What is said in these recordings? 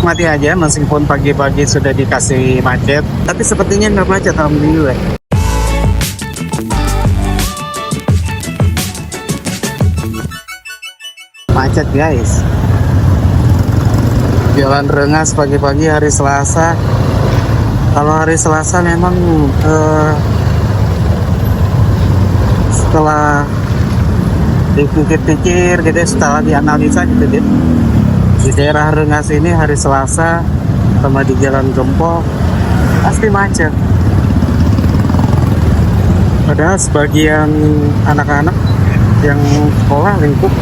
nikmati aja meskipun pagi-pagi sudah dikasih macet, tapi sepertinya nggak macet, alhamdulillah. Macet guys, jalan Rengas pagi-pagi hari Selasa. Kalau hari Selasa memang setelah dipikir-pikir gitu, setelah dianalisa gitu deh, di daerah Rengas ini hari Selasa sama di Jalan Gempol pasti macet. Padahal sebagian anak-anak yang sekolah lingkup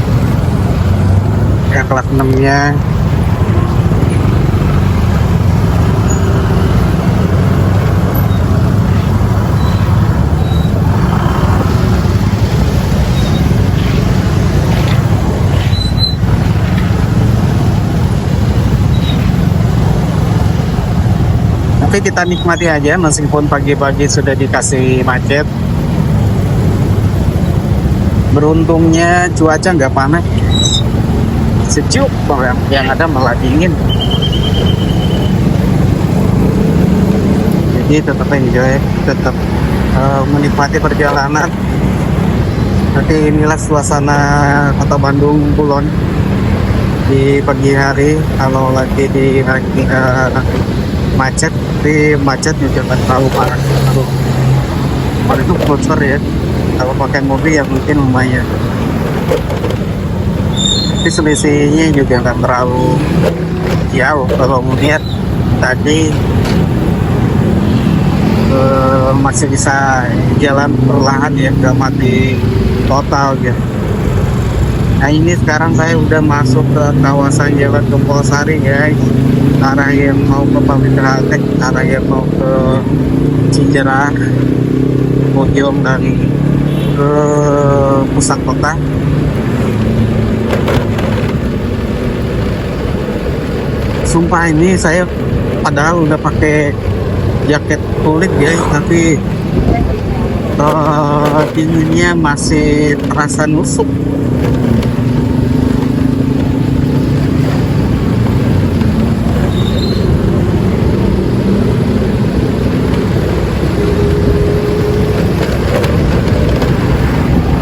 ya kelas 6-nya tapi kita nikmati aja meskipun pagi-pagi sudah dikasih macet. Beruntungnya cuaca nggak panas, sejuk banget, yang ada malah dingin. Jadi tetap enjoy, tetap menikmati perjalanan. Nanti inilah suasana kota Bandung Kulon di pagi hari. Kalau lagi di macet, tapi macetnya jangan terlalu parah. Kalau itu bocor ya, kalau pakai mobil ya mungkin lumayan. Tapi selisihnya juga nggak terlalu jauh. Kalau melihat tadi masih bisa jalan perlahan ya, nggak mati total gitu. Nah ini sekarang saya udah masuk ke kawasan Jalan Gempol Sari guys, arah yang mau ke Pamekasan, arah yang mau ke Cijerah, Mojong, dan ke pusat kota. Sumpah ini saya padahal udah pakai jaket kulit guys, tapi dinginnya masih terasa nusuk.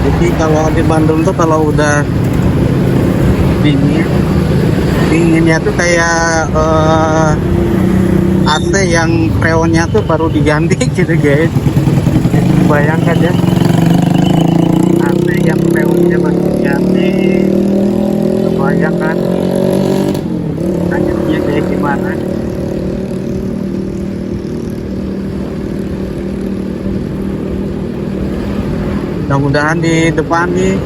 Jadi kalau di Bandung tuh kalau udah dinginnya tuh kayak AC yang freonnya tuh baru diganti gitu guys. Bayangkan ya, AC yang freonnya baru diganti, bayangkan anjirnya kayak gimana. Mudah-mudahan di depan nih,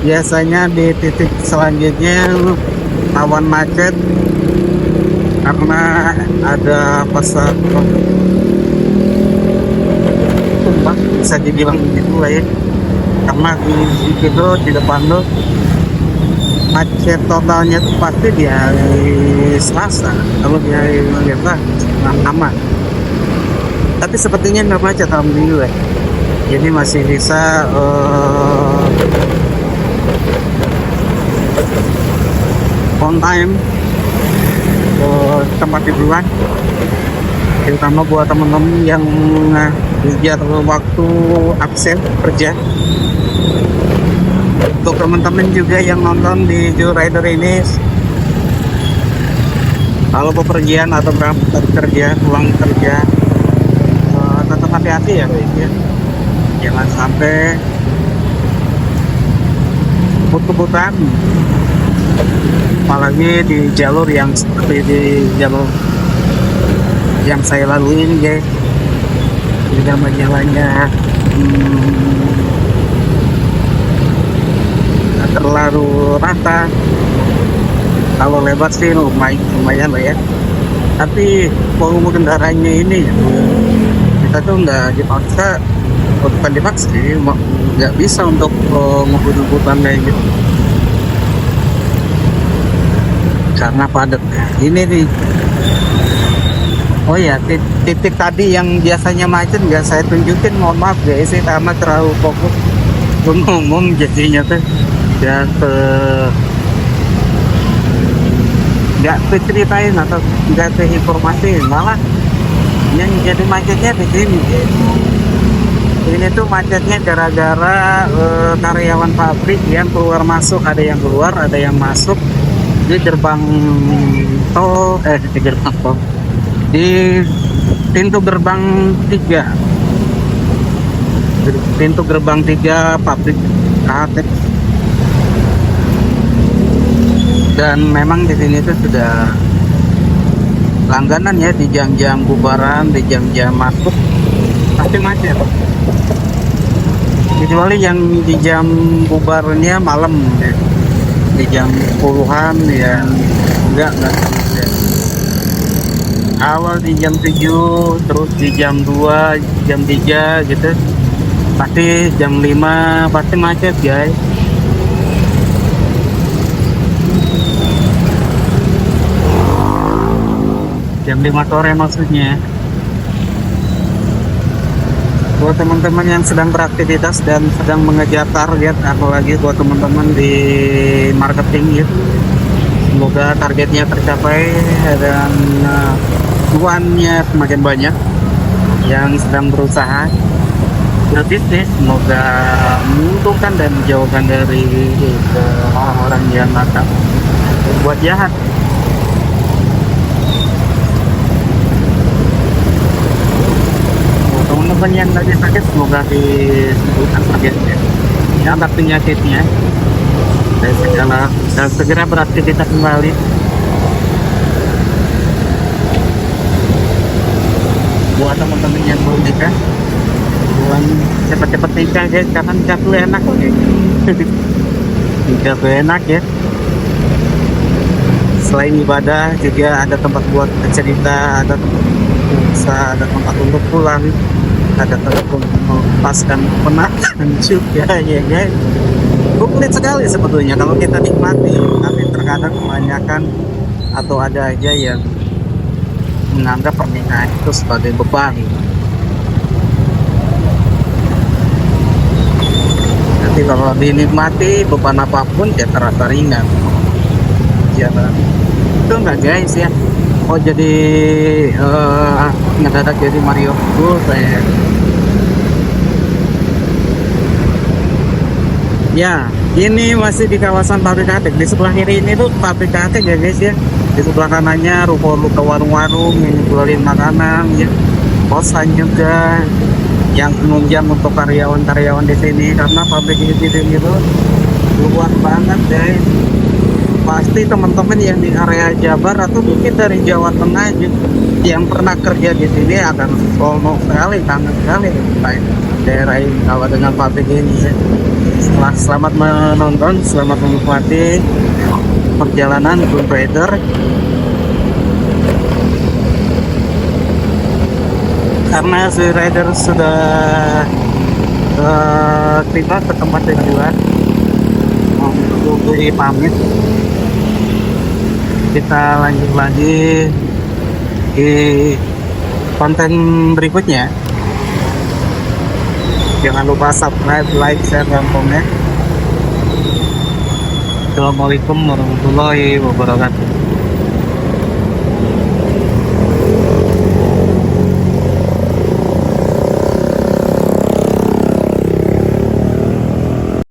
biasanya di titik selanjutnya rawan macet karena ada pasar tumpah, bisa dibilang begitu lah ya. Karena di situ di depan tuh macet totalnya tuh pasti di hari Selasa. Kalau di hari biasa aman, tapi sepertinya nggak macet, alhamdulillah. Jadi masih bisa on time ke tempat tujuan, terutama buat teman-teman yang jadwal waktu absen kerja. Untuk teman-teman juga yang nonton di Joyrider ini, kalau bepergian atau berangkat kerja, pulang kerja, tetap hati-hati ya guys ya. Jangan sampai kebut-kebutan, apalagi di jalur yang seperti di jalur yang saya lalui ini guys. Juga jalannya terlalu rata. Kalau lebar sih lumayan lah ya, tapi volume kendaraannya ini kita tuh nggak dipaksa, bukan dipaksa sih, nggak bisa untuk ngebut-ngebutan kayak gitu karena padat. Ini nih, oh ya, titik tadi yang biasanya macet nggak saya tunjukin, mohon maaf guys, saya karena terlalu fokus ngomong jadinya tuh ya nggak diceritain atau nggak informasi, malah yang jadi macetnya di sini. Ini tuh macetnya gara-gara karyawan pabrik yang keluar masuk, ada yang keluar, ada yang masuk di gerbang tol, di gerbang tol, di pintu gerbang 3, pintu gerbang 3 pabrik KHT. Dan memang di sini tuh sudah langganan ya, di jam-jam bubaran, di jam-jam masuk pasti macet. Kecuali yang di jam bubarnya malam ya, di jam 10-an ya enggak ya. Awal di jam 7, terus di jam 2, jam 3 gitu, pasti jam 5 pasti macet guys. Jam 5 sore maksudnya. Buat teman-teman yang sedang beraktivitas dan sedang mengejar target, apalagi buat teman-teman di marketing ya, semoga targetnya tercapai dan cuannya semakin banyak. Yang sedang berusaha berbisnis, semoga menguntungkan dan menjauhkan dari orang-orang yang nakal berbuat jahat. Teman-teman yang lagi sakit, semoga disembuhkan sakitnya, diangkat penyakitnya, dan segera beraktivitas kembali. Buat teman-teman yang belum nikah, buat cepat-cepat nikah guys, karena nikah tuh enak loh guys. Nikah tuh enak ya. Selain ibadah juga ada tempat buat cerita, ada tempat bisa, ada tempat untuk pulang, ada tempat untuk melepaskan penat juga ya guys. Komplit sekali sebetulnya kalau kita nikmati, tapi terkadang kebanyakan atau ada aja yang menganggap pernikahan itu sebagai beban. Nanti kalau dinikmati, beban apapun ya terasa ringan. Jalan itu enggak guys ya. Oh jadi ngedadak jadi Mario Bros saya. Ya, ini masih di kawasan pabrik KHT. Di sebelah kiri ini tuh pabrik KHT ya guys ya. Di sebelah kanannya ruko-ruko, warung-warung yang jualin makanan ya. Kosan juga yang penunjang untuk karyawan-karyawan di sini, karena pabrik ini itu luas banget guys. Pasti teman-teman yang di area Jabar atau mungkin dari Jawa Tengah yang pernah kerja di sini akan sono sekali, kangen sekali daerah ini kalau dengan pabrik ini ya. Selamat menonton, selamat menikmati perjalanan Gun Rider. Karena si rider sudah tiba ke tempat tujuan, untuk pamit, kita lanjut lagi di konten berikutnya. Jangan lupa subscribe, like, share, dan komen. Assalamualaikum warahmatullahi wabarakatuh.